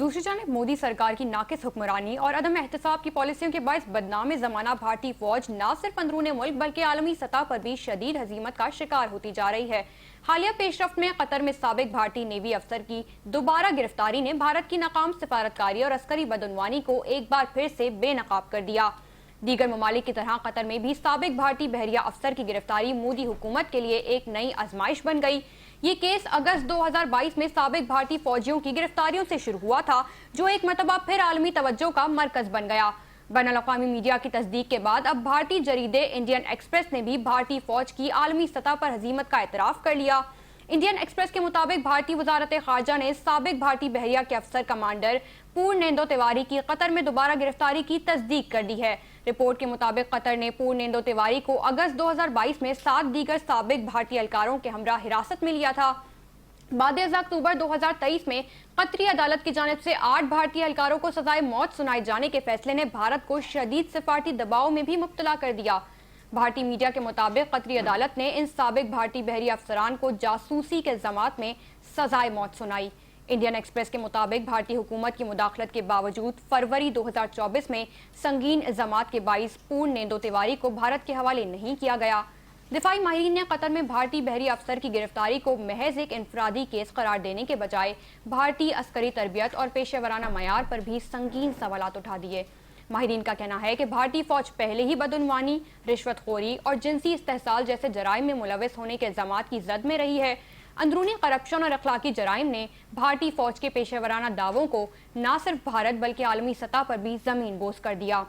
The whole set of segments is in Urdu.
دوسری جانب مودی سرکار کی ناقص حکمرانی اور عدم احتساب کی پالیسیوں کے باعث بدنام زمانہ بھارتی فوج نہ صرف اندرون ملک بلکہ عالمی سطح پر بھی شدید ہزیمت کا شکار ہوتی جا رہی ہے۔ حالیہ پیش رفت میں قطر میں سابق بھارتی نیوی افسر کی دوبارہ گرفتاری نے بھارت کی ناکام سفارتکاری اور عسکری بدعنوانی کو ایک بار پھر سے بے نقاب کر دیا۔ دیگر ممالک کی طرح قطر میں بھی سابق بھارتی بحریہ افسر کی گرفتاری مودی حکومت کے لیے ایک نئی آزمائش بن گئی۔ یہ کیس اگست 2022 میں سابق بھارتی فوجیوں کی گرفتاریوں سے شروع ہوا تھا، جو ایک مرتبہ پھر عالمی توجہ کا مرکز بن گیا۔ بین الاقوامی میڈیا کی تصدیق کے بعد اب بھارتی جریدے انڈین ایکسپریس نے بھی بھارتی فوج کی عالمی سطح پر ہزیمت کا اعتراف کر لیا۔ انڈین ایکسپریس کے مطابق بھارتی وزارت خارجہ نے سابق بھارتی بحریہ کے افسر کمانڈر پورنیندو تیواری کی قطر میں دوبارہ گرفتاری کی تصدیق کر دی ہے۔ رپورٹ کے مطابق قطر نے پورنیندو تیواری کو اگست 2022 میں 7 دیگر سابق بھارتی اہلکاروں کے ہمراہ حراست میں لیا تھا۔ بعد ازاں اکتوبر 2023 میں قطری عدالت کی جانب سے 8 بھارتی اہلکاروں کو سزائے موت سنائے جانے کے فیصلے نے بھارت کو شدید سفارتی دباؤ میں بھی مبتلا کر دیا۔ بھارتی میڈیا کے مطابق قطری عدالت نے ان سابق بھارتی بحری افسران کو جاسوسی کے الزامات میں سزائے موت سنائی۔ انڈین ایکسپریس کے مطابق بھارتی حکومت کی مداخلت کے باوجود فروری 2024 میں سنگین الزامات کے باعث پورنیندو تیواری کو بھارت کے حوالے نہیں کیا گیا۔ دفاعی ماہرین نے قطر میں بھارتی بحری افسر کی گرفتاری کو محض ایک انفرادی کیس قرار دینے کے بجائے بھارتی عسکری تربیت اور پیشہ ورانہ معیار پر بھی سنگین سوالات اٹھا دیے۔ ماہرین کا کہنا ہے کہ بھارتی فوج پہلے ہی بدعنوانی، رشوت خوری اور جنسی استحصال جیسے جرائم میں ملوث ہونے کے الزامات کی زد میں رہی ہے۔ اندرونی کرپشن اور اخلاقی جرائم نے بھارتی فوج کے پیشہ ورانہ دعووں کو نہ صرف بھارت بلکہ عالمی سطح پر بھی زمین بوس کر دیا۔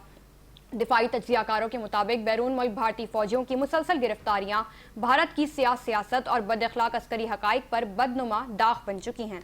دفاعی تجزیہ کاروں کے مطابق بیرون ملک بھارتی فوجیوں کی مسلسل گرفتاریاں بھارت کی سیاست اور بد اخلاق عسکری حقائق پر بدنما داغ بن چکی ہیں۔